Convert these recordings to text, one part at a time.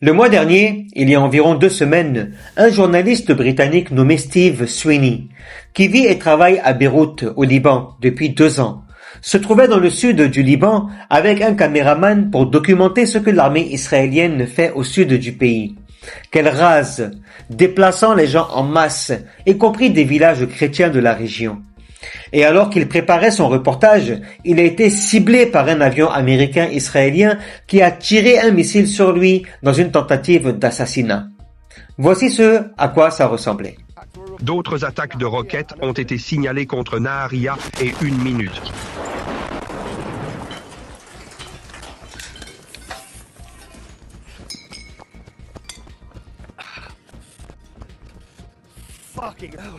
Le mois dernier, il y a environ 2 semaines, un journaliste britannique nommé Steve Sweeney, qui vit et travaille à Beyrouth, au Liban, depuis 2 ans, se trouvait dans le sud du Liban avec un caméraman pour documenter ce que l'armée israélienne fait au sud du pays, qu'elle rase, déplaçant les gens en masse, y compris des villages chrétiens de la région. Et alors qu'il préparait son reportage, il a été ciblé par un avion américain-israélien qui a tiré un missile sur lui dans une tentative d'assassinat. Voici ce à quoi ça ressemblait. D'autres attaques de roquettes ont été signalées contre Naharia et 1 minute. Fucking hell.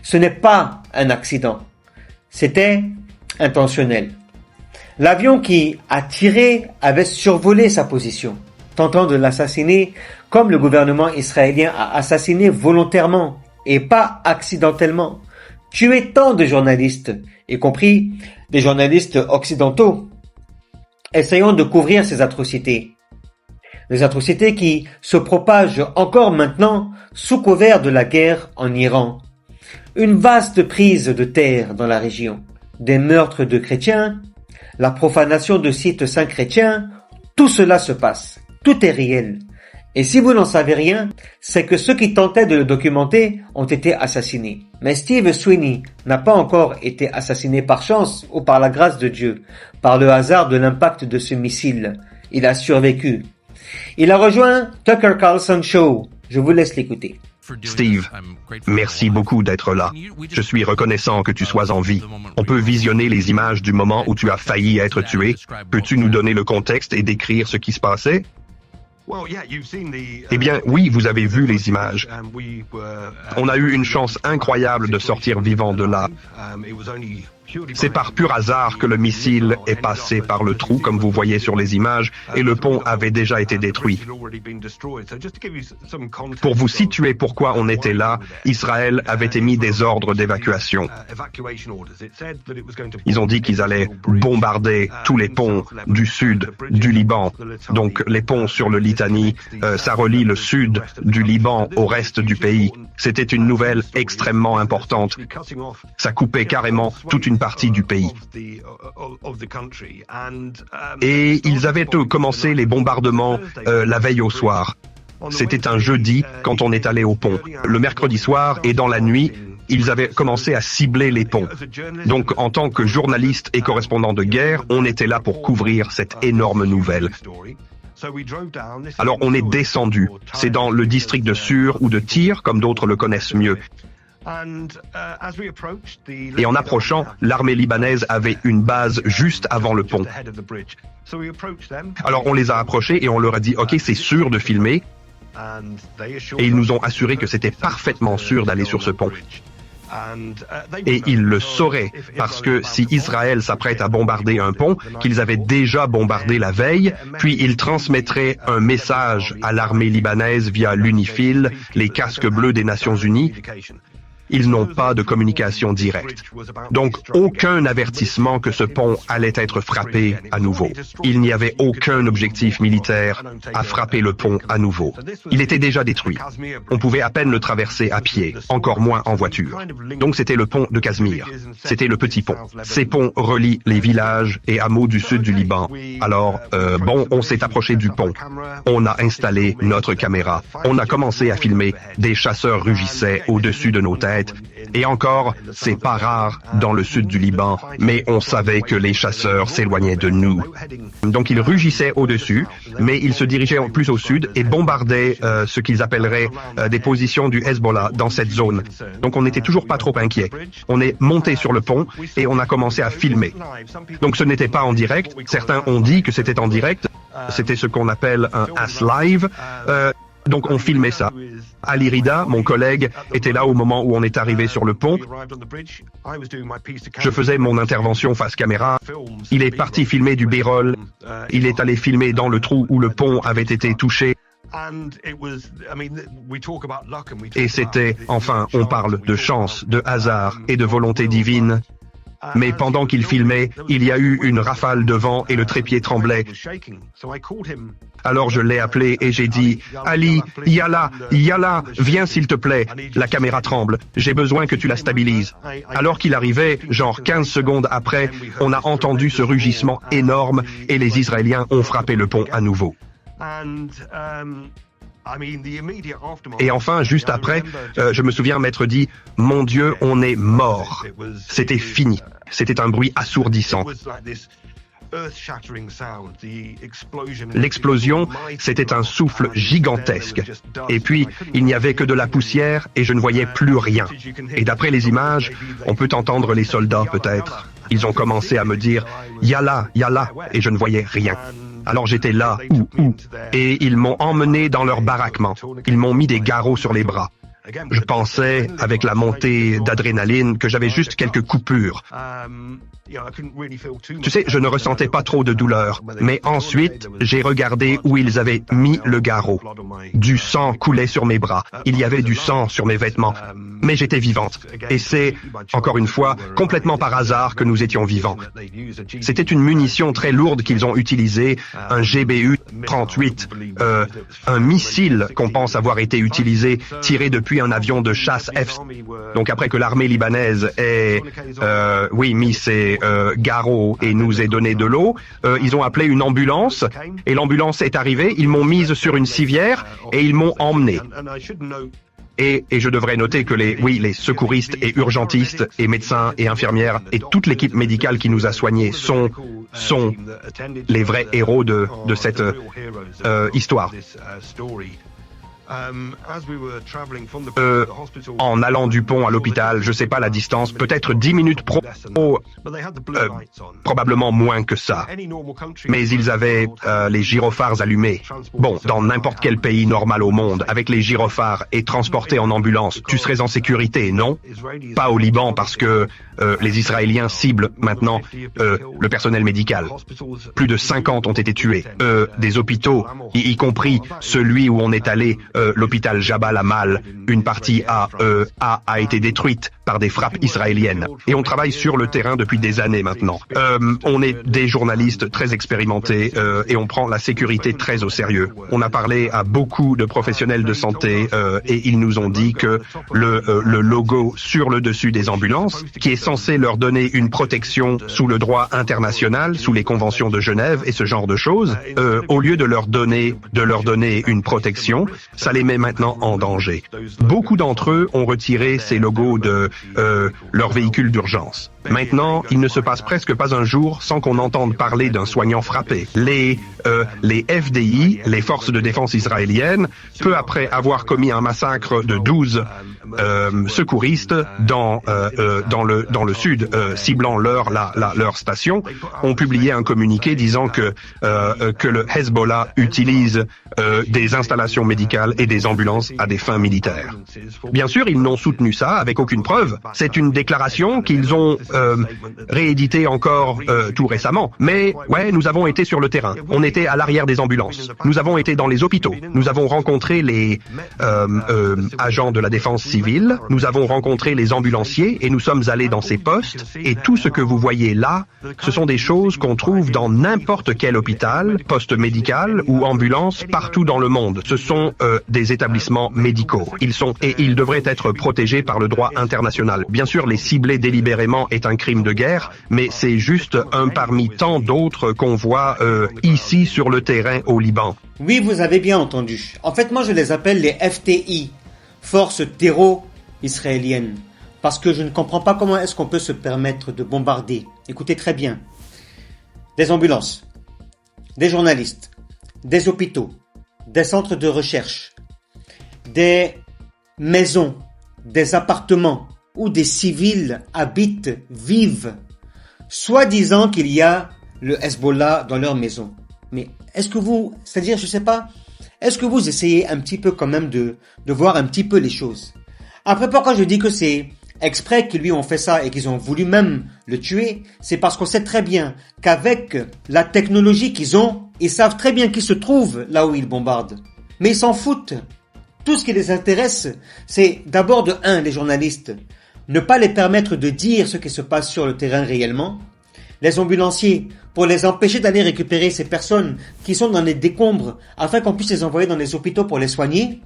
Ce n'est pas un accident. C'était intentionnel. L'avion qui a tiré avait survolé sa position, tentant de l'assassiner comme le gouvernement israélien a assassiné volontairement et pas accidentellement, tué tant de journalistes, y compris des journalistes occidentaux, essayant de couvrir ces atrocités. Des atrocités qui se propagent encore maintenant sous couvert de la guerre en Iran. Une vaste prise de terre dans la région, des meurtres de chrétiens, la profanation de sites saints chrétiens, tout cela se passe, tout est réel. Et si vous n'en savez rien, c'est que ceux qui tentaient de le documenter ont été assassinés. Mais Steve Sweeney n'a pas encore été assassiné par chance ou par la grâce de Dieu, par le hasard de l'impact de ce missile. Il a survécu. Il a rejoint Tucker Carlson Show. Je vous laisse l'écouter. Steve, merci beaucoup d'être là. Je suis reconnaissant que tu sois en vie. On peut visionner les images du moment où tu as failli être tué. Peux-tu nous donner le contexte et décrire ce qui se passait? Eh bien, oui, vous avez vu les images. On a eu une chance incroyable de sortir vivant de là. C'est par pur hasard que le missile est passé par le trou, comme vous voyez sur les images, et le pont avait déjà été détruit. Pour vous situer pourquoi on était là, Israël avait émis des ordres d'évacuation. Ils ont dit qu'ils allaient bombarder tous les ponts du sud du Liban. Donc les ponts sur le Litani, ça relie le sud du Liban au reste du pays. C'était une nouvelle extrêmement importante. Ça coupait carrément toute une partie du pays. Et ils avaient commencé les bombardements la veille au soir. C'était un jeudi quand on est allé au pont. Le mercredi soir et dans la nuit, ils avaient commencé à cibler les ponts. Donc, en tant que journaliste et correspondant de guerre, on était là pour couvrir cette énorme nouvelle. Alors, on est descendu. C'est dans le district de Sur ou de Tyr, comme d'autres le connaissent mieux. Et en approchant, l'armée libanaise avait une base juste avant le pont. Alors on les a approchés et on leur a dit « Ok, c'est sûr de filmer ». Et ils nous ont assuré que c'était parfaitement sûr d'aller sur ce pont. Et ils le sauraient, parce que si Israël s'apprête à bombarder un pont, qu'ils avaient déjà bombardé la veille, puis ils transmettraient un message à l'armée libanaise via l'UNIFIL, les casques bleus des Nations Unies. Ils n'ont pas de communication directe. Donc, aucun avertissement que ce pont allait être frappé à nouveau. Il n'y avait aucun objectif militaire à frapper le pont à nouveau. Il était déjà détruit. On pouvait à peine le traverser à pied, encore moins en voiture. Donc, c'était le pont de Casmir. C'était le petit pont. Ces ponts relient les villages et hameaux du sud du Liban. Alors, on s'est approché du pont. On a installé notre caméra. On a commencé à filmer. Des chasseurs rugissaient au-dessus de nos têtes. Et encore, c'est pas rare dans le sud du Liban, mais on savait que les chasseurs s'éloignaient de nous. Donc ils rugissaient au-dessus, mais ils se dirigeaient plus au sud et bombardaient ce qu'ils appelleraient des positions du Hezbollah dans cette zone. Donc on n'était toujours pas trop inquiets. On est monté sur le pont et on a commencé à filmer. Donc ce n'était pas en direct. Certains ont dit que c'était en direct. C'était ce qu'on appelle un as live. Donc on filmait ça. Ali Rida, mon collègue, était là au moment où on est arrivé sur le pont. Je faisais mon intervention face caméra. Il est parti filmer du B-roll. Il est allé filmer dans le trou où le pont avait été touché. Et c'était, enfin, on parle de chance, de hasard et de volonté divine. Mais pendant qu'il filmait, il y a eu une rafale de vent et le trépied tremblait. Alors je l'ai appelé et j'ai dit « Ali, Yalla, viens s'il te plaît, la caméra tremble, j'ai besoin que tu la stabilises. » Alors qu'il arrivait, genre 15 secondes après, on a entendu ce rugissement énorme et les Israéliens ont frappé le pont à nouveau. Et enfin, juste après, je me souviens m'être dit « Mon Dieu, on est mort. » C'était fini. C'était un bruit assourdissant. L'explosion, c'était un souffle gigantesque. Et puis, il n'y avait que de la poussière et je ne voyais plus rien. Et d'après les images, on peut entendre les soldats peut-être. Ils ont commencé à me dire « Yalla, et je ne voyais rien. Alors j'étais là, et ils m'ont emmené dans leur baraquement. Ils m'ont mis des garrots sur les bras. Je pensais, avec la montée d'adrénaline, que j'avais juste quelques coupures. Tu sais, je ne ressentais pas trop de douleur, mais ensuite, j'ai regardé où ils avaient mis le garrot. Du sang coulait sur mes bras, il y avait du sang sur mes vêtements, mais j'étais vivante. Et c'est, encore une fois, complètement par hasard que nous étions vivants. C'était une munition très lourde qu'ils ont utilisée, un GBU-38, un missile qu'on pense avoir été utilisé, tiré depuis un avion de chasse F. Donc après que l'armée libanaise ait mis ses garrots et nous ait donné de l'eau, ils ont appelé une ambulance et l'ambulance est arrivée, ils m'ont mise sur une civière et ils m'ont emmenée. Et je devrais noter que les secouristes et urgentistes et médecins et infirmières et toute l'équipe médicale qui nous a soignés sont les vrais héros de cette histoire. En allant du pont à l'hôpital, je sais pas la distance, peut-être 10 minutes probablement moins que ça. Mais ils avaient les gyrophares allumés. Bon, dans n'importe quel pays normal au monde, avec les gyrophares et transportés en ambulance, tu serais en sécurité, non? Pas au Liban parce que les Israéliens ciblent maintenant le personnel médical. Plus de 50 ont été tués. Des hôpitaux, y compris celui où on est allé, l'hôpital Jabal Amal, une partie a été détruite par des frappes israéliennes. Et on travaille sur le terrain depuis des années maintenant. On est des journalistes très expérimentés et on prend la sécurité très au sérieux. On a parlé à beaucoup de professionnels de santé et ils nous ont dit que le logo sur le dessus des ambulances, qui est censé leur donner une protection sous le droit international, sous les conventions de Genève et ce genre de choses, au lieu de leur donner une protection, ça les met maintenant en danger. Beaucoup d'entre eux ont retiré ces logos de leurs véhicules d'urgence. Maintenant, il ne se passe presque pas un jour sans qu'on entende parler d'un soignant frappé. Les FDI, les forces de défense israéliennes, peu après avoir commis un massacre de 12 secouristes dans le sud, ciblant leur station, ont publié un communiqué disant que le Hezbollah utilise des installations médicales et des ambulances à des fins militaires. Bien sûr, ils n'ont soutenu ça avec aucune preuve. C'est une déclaration qu'ils ont rééditée encore tout récemment. Mais ouais, nous avons été sur le terrain. On était à l'arrière des ambulances. Nous avons été dans les hôpitaux. Nous avons rencontré les agents de la défense civile. Nous avons rencontré les ambulanciers et nous sommes allés dans ces postes. Et tout ce que vous voyez là, ce sont des choses qu'on trouve dans n'importe quel hôpital, poste médical ou ambulance partout dans le monde. Ce sont des établissements médicaux. Ils devraient être protégés par le droit international. Bien sûr, les cibler délibérément est un crime de guerre, mais c'est juste un parmi tant d'autres qu'on voit ici sur le terrain au Liban. Oui, vous avez bien entendu. En fait, moi, je les appelle les FTI, Forces Terro-Israéliennes, parce que je ne comprends pas comment est-ce qu'on peut se permettre de bombarder. Écoutez très bien. Des ambulances, des journalistes, des hôpitaux, des centres de recherche, des maisons, des appartements où des civils habitent, vivent, soi-disant qu'il y a le Hezbollah dans leur maison. Mais est-ce que vous, c'est-à-dire, je sais pas, est-ce que vous essayez un petit peu quand même de voir un petit peu les choses? Après, pourquoi je dis que c'est exprès qu'ils lui ont fait ça et qu'ils ont voulu même le tuer, c'est parce qu'on sait très bien qu'avec la technologie qu'ils ont, ils savent très bien qui se trouve là où ils bombardent. Mais ils s'en foutent. Tout ce qui les intéresse, c'est d'abord de les journalistes. ne pas les permettre de dire ce qui se passe sur le terrain réellement, les ambulanciers pour les empêcher d'aller récupérer ces personnes qui sont dans les décombres afin qu'on puisse les envoyer dans les hôpitaux pour les soigner,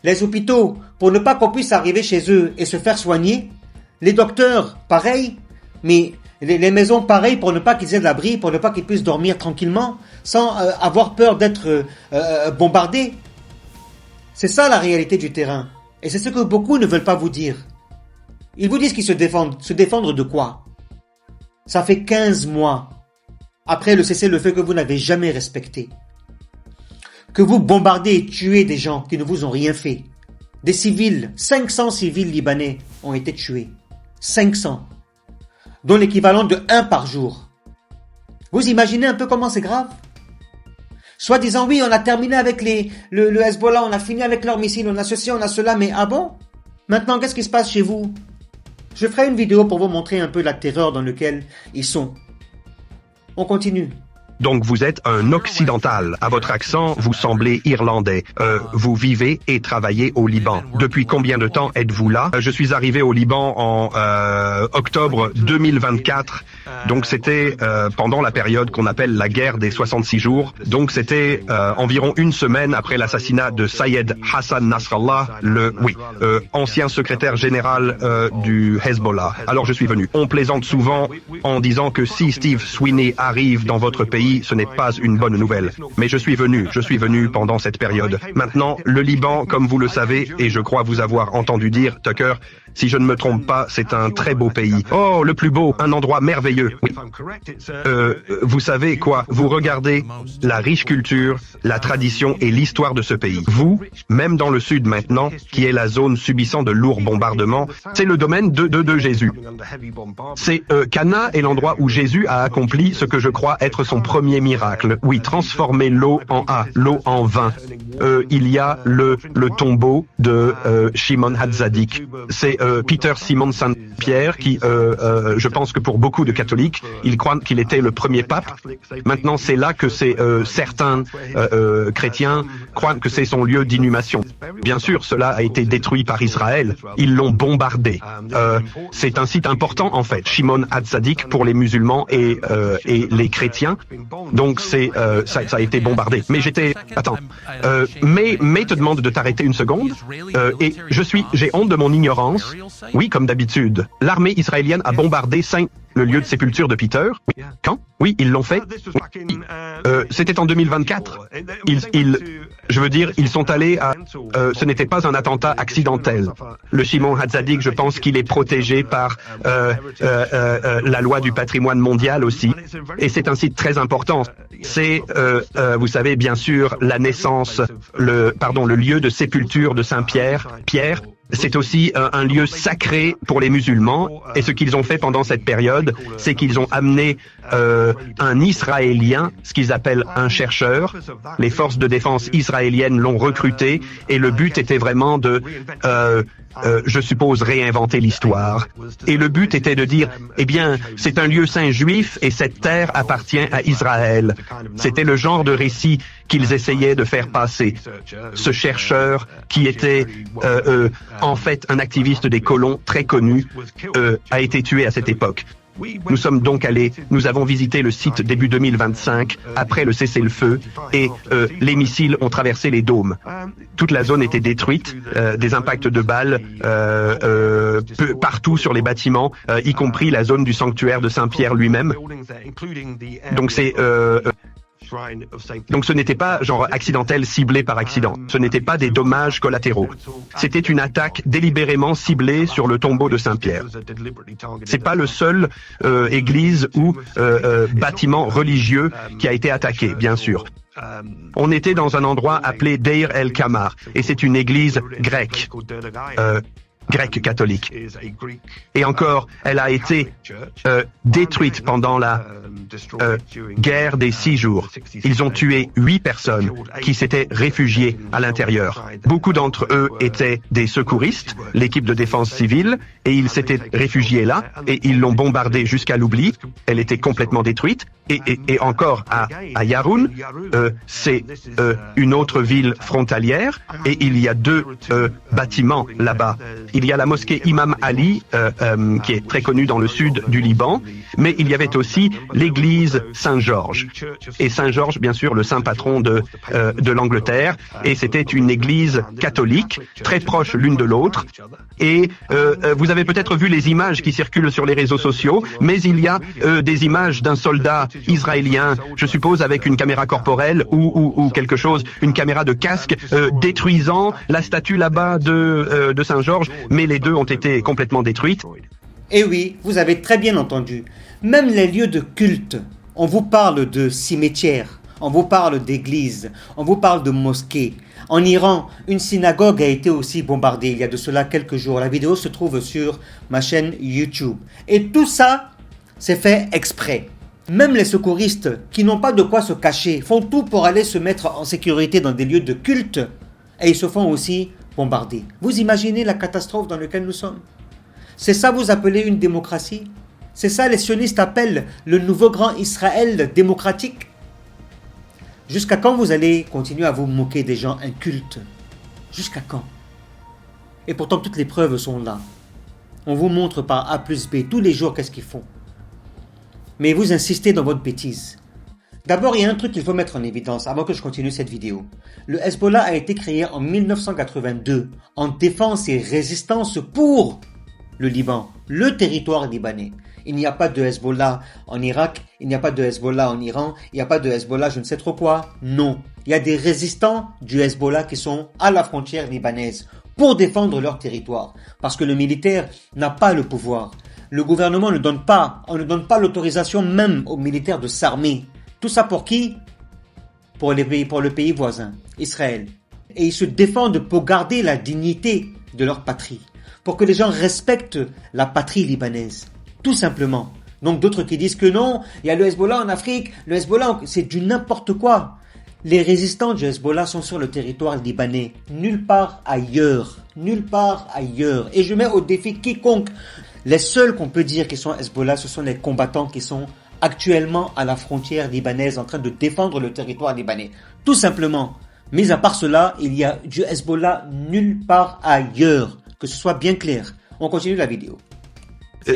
les hôpitaux pour ne pas qu'on puisse arriver chez eux et se faire soigner, les docteurs pareil, mais les maisons pareil pour ne pas qu'ils aient de l'abri, pour ne pas qu'ils puissent dormir tranquillement sans avoir peur d'être bombardés. C'est ça la réalité du terrain et c'est ce que beaucoup ne veulent pas vous dire. Ils vous disent qu'ils se défendent. Se défendre de quoi? Ça fait 15 mois après le cessez-le-feu que vous n'avez jamais respecté. Que vous bombardez et tuez des gens qui ne vous ont rien fait. Des civils, 500 civils libanais ont été tués. 500. Dont l'équivalent de 1 par jour. Vous imaginez un peu comment c'est grave? Soit disant oui, on a terminé avec le Hezbollah, on a fini avec leurs missiles, on a ceci, on a cela, mais ah bon? Maintenant, qu'est-ce qui se passe chez vous? Je ferai une vidéo pour vous montrer un peu la terreur dans laquelle ils sont. On continue. Donc vous êtes un occidental. À votre accent, vous semblez irlandais. Vous vivez et travaillez au Liban. Depuis combien de temps êtes-vous là? Je suis arrivé au Liban en octobre 2024. Donc c'était pendant la période qu'on appelle la guerre des 66 jours. Donc c'était environ une semaine après l'assassinat de Sayed Hassan Nasrallah, ancien secrétaire général du Hezbollah. Alors je suis venu. On plaisante souvent en disant que si Steve Sweeney arrive dans votre pays, ce n'est pas une bonne nouvelle. Mais je suis venu pendant cette période. Maintenant, le Liban, comme vous le savez, et je crois vous avoir entendu dire, Tucker, si je ne me trompe pas, c'est un très beau pays. Oh, le plus beau, un endroit merveilleux. Oui. Vous savez quoi? Vous regardez la riche culture, la tradition et l'histoire de ce pays. Vous, même dans le sud maintenant, qui est la zone subissant de lourds bombardements, c'est le domaine de Jésus. C'est Cana est l'endroit où Jésus a accompli ce que je crois être son premier miracle. Oui, transformer l'eau en vin. Il y a le tombeau de Shimon Hatzadik. C'est Peter Simon Saint-Pierre qui, je pense que pour beaucoup de catholiques, ils croient qu'il était le premier pape. Maintenant, c'est là que certains chrétiens croient que c'est son lieu d'inhumation. Bien sûr, cela a été détruit par Israël. Ils l'ont bombardé. C'est un site important, en fait, Shimon Hatzadik pour les musulmans et les chrétiens. Donc ça a été bombardé. Mais mais te demande de t'arrêter une seconde. Et j'ai honte de mon ignorance. Oui, comme d'habitude. L'armée israélienne a bombardé le lieu de sépulture de Peter. Quand? Oui, ils l'ont fait. C'était en 2024. Ils sont allés à... ce n'était pas un attentat accidentel. Le Shimon Hatzadik, je pense qu'il est protégé par la loi du patrimoine mondial aussi. Et c'est un site très important. C'est, vous savez, bien sûr, la naissance, le lieu de sépulture de Saint-Pierre. Pierre, c'est aussi un lieu sacré pour les musulmans. Et ce qu'ils ont fait pendant cette période, c'est qu'ils ont amené un Israélien, ce qu'ils appellent un chercheur. Les forces de défense israéliennes l'ont recruté et le but était vraiment de, je suppose, réinventer l'histoire. Et le but était de dire, eh bien, c'est un lieu saint juif et cette terre appartient à Israël. C'était le genre de récit qu'ils essayaient de faire passer. Ce chercheur qui était en fait un activiste des colons très connu a été tué à cette époque. Nous sommes donc nous avons visité le site début 2025, après le cessez-le-feu, et les missiles ont traversé les dômes. Toute la zone était détruite, des impacts de balles partout sur les bâtiments, y compris la zone du sanctuaire de Saint-Pierre lui-même. Donc ce n'était pas genre accidentel, ciblé par accident. Ce n'était pas des dommages collatéraux. C'était une attaque délibérément ciblée sur le tombeau de Saint-Pierre. C'est pas le seul église ou bâtiment religieux qui a été attaqué, bien sûr. On était dans un endroit appelé Deir el-Kamar, et c'est une église grecque. Grecque catholique. Et encore, elle a été détruite pendant guerre des 6 jours. Ils ont tué 8 personnes qui s'étaient réfugiées à l'intérieur. Beaucoup d'entre eux étaient des secouristes, l'équipe de défense civile, et ils s'étaient réfugiés là, et ils l'ont bombardée jusqu'à l'oubli. Elle était complètement détruite. Et encore à Yaroun, c'est une autre ville frontalière, et il y a 2 bâtiments là-bas. Il y a la mosquée Imam Ali, qui est très connue dans le sud du Liban, mais il y avait aussi l'église Saint-Georges. Et Saint-Georges, bien sûr, le saint patron de l'Angleterre, et c'était une église catholique, très proche l'une de l'autre. Et vous avez peut-être vu les images qui circulent sur les réseaux sociaux, mais il y a des images d'un soldat israélien, je suppose avec une caméra corporelle ou quelque chose, une caméra de casque, détruisant la statue là-bas de Saint-Georges, mais les 2 ont été complètement détruites. Et oui, vous avez très bien entendu. Même les lieux de culte, on vous parle de cimetières, on vous parle d'églises, on vous parle de mosquées. En Iran, une synagogue a été aussi bombardée il y a de cela quelques jours. La vidéo se trouve sur ma chaîne YouTube. Et tout ça, c'est fait exprès. Même les secouristes qui n'ont pas de quoi se cacher font tout pour aller se mettre en sécurité dans des lieux de culte et ils se font aussi bombarder. Vous imaginez la catastrophe dans laquelle nous sommes? C'est ça vous appelez une démocratie? C'est ça les sionistes appellent le nouveau grand Israël démocratique? Jusqu'à quand vous allez continuer à vous moquer des gens incultes? Jusqu'à quand? Et pourtant toutes les preuves sont là. On vous montre par A plus B tous les jours qu'est-ce qu'ils font. Mais vous insistez dans votre bêtise. D'abord, il y a un truc qu'il faut mettre en évidence avant que je continue cette vidéo. Le Hezbollah a été créé en 1982 en défense et résistance pour le Liban, le territoire libanais. Il n'y a pas de Hezbollah en Irak, il n'y a pas de Hezbollah en Iran, il n'y a pas de Hezbollah je ne sais trop quoi. Non, il y a des résistants du Hezbollah qui sont à la frontière libanaise pour défendre leur territoire. Parce que le militaire n'a pas le pouvoir. Le gouvernement ne donne pas, on ne donne pas l'autorisation même aux militaires de s'armer. Tout ça pour qui? Pour le pays voisin, Israël. Et ils se défendent pour garder la dignité de leur patrie. Pour que les gens respectent la patrie libanaise. Tout simplement. Donc d'autres qui disent que non, il y a le Hezbollah en Afrique, le Hezbollah, c'est du n'importe quoi. Les résistants du Hezbollah sont sur le territoire libanais. Nulle part ailleurs. Nulle part ailleurs. Et je mets au défi quiconque. Les seuls qu'on peut dire qui sont Hezbollah, ce sont les combattants qui sont actuellement à la frontière libanaise en train de défendre le territoire libanais. Tout simplement. Mais à part cela, il y a du Hezbollah nulle part ailleurs. Que ce soit bien clair. On continue la vidéo.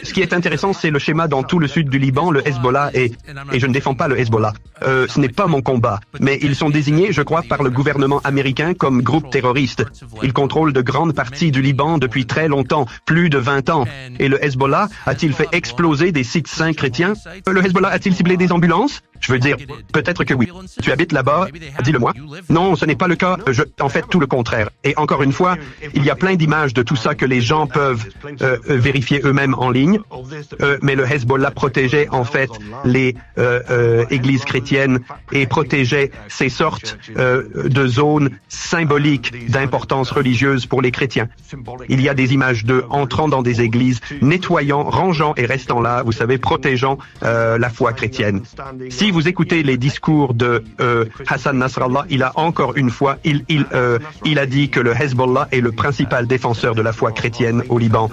Ce qui est intéressant, c'est le schéma dans tout le sud du Liban, le Hezbollah, et je ne défends pas le Hezbollah. Ce n'est pas mon combat, mais ils sont désignés, je crois, par le gouvernement américain comme groupe terroriste. Ils contrôlent de grandes parties du Liban depuis très longtemps, plus de 20 ans. Et le Hezbollah a-t-il fait exploser des sites saints chrétiens? Le Hezbollah a-t-il ciblé des ambulances? Je veux dire, peut-être que oui. Tu habites là-bas, dis-le-moi. Non, ce n'est pas le cas. En fait, tout le contraire. Et encore une fois, il y a plein d'images de tout ça que les gens peuvent vérifier eux-mêmes en ligne. Mais le Hezbollah protégeait en fait les églises chrétiennes et protégeait ces sortes de zones symboliques d'importance religieuse pour les chrétiens. Il y a des images d'eux entrant dans des églises, nettoyant, rangeant et restant là, vous savez, protégeant la foi chrétienne. Si vous écoutez les discours de Hassan Nasrallah, il a encore une fois, il a dit que le Hezbollah est le principal défenseur de la foi chrétienne au Liban.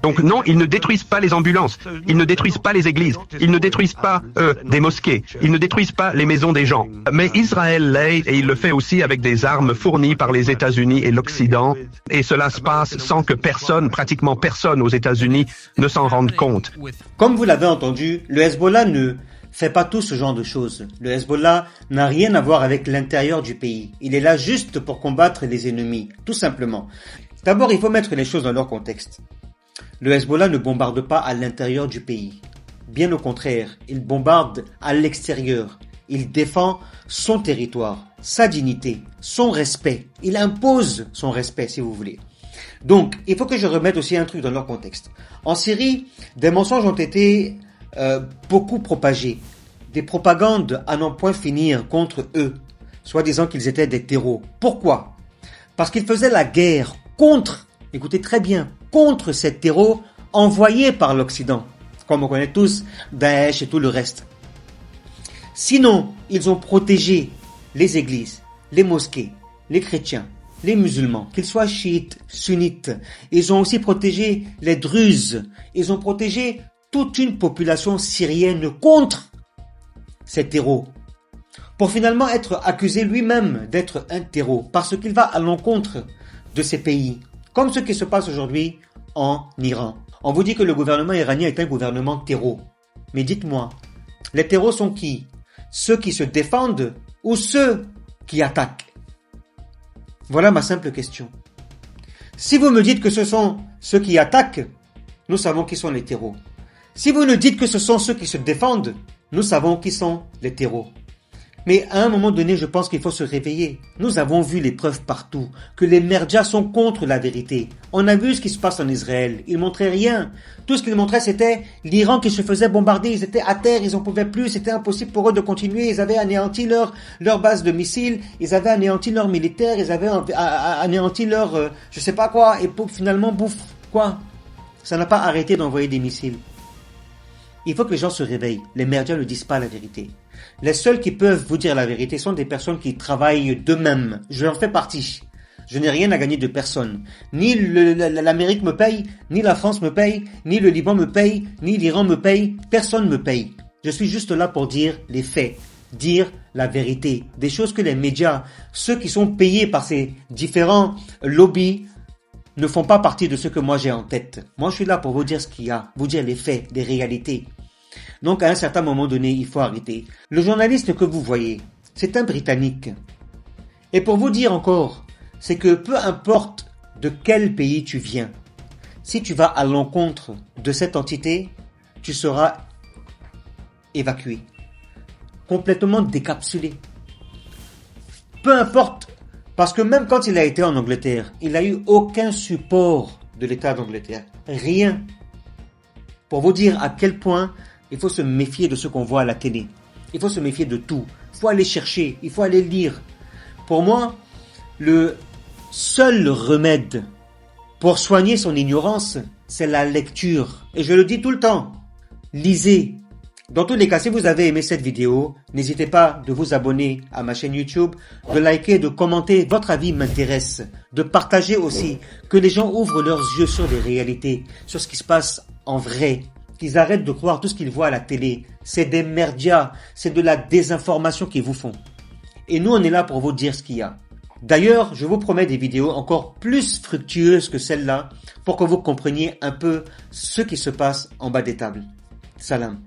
Donc non, ils ne détruisent pas les ambulances, ils ne détruisent pas les églises, ils ne détruisent pas des mosquées, ils ne détruisent pas les maisons des gens. Mais Israël l'aide et il le fait aussi avec des armes fournies par les États-Unis et l'Occident. Et cela se passe sans que personne, pratiquement personne aux États-Unis, ne s'en rende compte. Comme vous l'avez entendu, le Hezbollah ne fait pas tout ce genre de choses. Le Hezbollah n'a rien à voir avec l'intérieur du pays. Il est là juste pour combattre les ennemis, tout simplement. D'abord, il faut mettre les choses dans leur contexte. Le Hezbollah ne bombarde pas à l'intérieur du pays. Bien au contraire, il bombarde à l'extérieur. Il défend son territoire, sa dignité, son respect. Il impose son respect, si vous voulez. Donc, il faut que je remette aussi un truc dans leur contexte. En Syrie, des mensonges ont été beaucoup propagés. Des propagandes à n'en point finir contre eux, soi-disant qu'ils étaient des terreaux. Pourquoi? Parce qu'ils faisaient la guerre contre, écoutez très bien, contre ces terreaux envoyés par l'Occident. comme on connaît tous, Daesh et tout le reste. Sinon, ils ont protégé les églises, les mosquées, les chrétiens, les musulmans, qu'ils soient chiites, sunnites. Ils ont aussi protégé les druzes. Ils ont protégé toute une population syrienne contre ces terreaux. Pour finalement être accusé lui-même d'être un terreau, parce qu'il va à l'encontre de ces pays, comme ce qui se passe aujourd'hui en Iran. On vous dit que le gouvernement iranien est un gouvernement terreau. Mais dites-moi, les terreaux sont qui? Ceux qui se défendent ou ceux qui attaquent? Voilà ma simple question. Si vous me dites que ce sont ceux qui attaquent, nous savons qui sont les terreaux. Si vous nous dites que ce sont ceux qui se défendent, nous savons qui sont les terreaux. Mais à un moment donné, je pense qu'il faut se réveiller. Nous avons vu les preuves partout, que les merdias sont contre la vérité. On a vu ce qui se passe en Israël. Ils montraient rien. Tout ce qu'ils montraient, c'était l'Iran qui se faisait bombarder. Ils étaient à terre, ils n'en pouvaient plus. C'était impossible pour eux de continuer. Ils avaient anéanti leur base de missiles. Ils avaient anéanti leurs militaires. Ils avaient anéanti leur je sais pas quoi. Et pour finalement, bouffe, quoi? Ça n'a pas arrêté d'envoyer des missiles. Il faut que les gens se réveillent. Les merdias ne disent pas la vérité. Les seuls qui peuvent vous dire la vérité sont des personnes qui travaillent d'eux-mêmes. Je en fais partie. Je n'ai rien à gagner de personne. Ni l'Amérique me paye, ni la France me paye, ni le Liban me paye, ni l'Iran me paye. Personne me paye. Je suis juste là pour dire les faits. Dire la vérité. Des choses que les médias, ceux qui sont payés par ces différents lobbies, ne font pas partie de ce que moi j'ai en tête. Moi je suis là pour vous dire ce qu'il y a, vous dire les faits, les réalités. Donc à un certain moment donné, il faut arrêter. Le journaliste que vous voyez, c'est un Britannique. Et pour vous dire encore, c'est que peu importe de quel pays tu viens, si tu vas à l'encontre de cette entité, tu seras évacué, complètement décapsulé. Peu importe. Parce que même quand il a été en Angleterre, il n'a eu aucun support de l'État d'Angleterre. Rien. Pour vous dire à quel point il faut se méfier de ce qu'on voit à la télé. Il faut se méfier de tout. Il faut aller chercher, il faut aller lire. Pour moi, le seul remède pour soigner son ignorance, c'est la lecture. Et je le dis tout le temps. Lisez. Dans tous les cas, si vous avez aimé cette vidéo, n'hésitez pas de vous abonner à ma chaîne YouTube, de liker, de commenter. Votre avis m'intéresse. De partager aussi. Que les gens ouvrent leurs yeux sur les réalités, sur ce qui se passe en vrai. Qu'ils arrêtent de croire tout ce qu'ils voient à la télé. C'est des merdias. C'est de la désinformation qu'ils vous font. Et nous, on est là pour vous dire ce qu'il y a. D'ailleurs, je vous promets des vidéos encore plus fructueuses que celle-là pour que vous compreniez un peu ce qui se passe en bas des tables. Salam.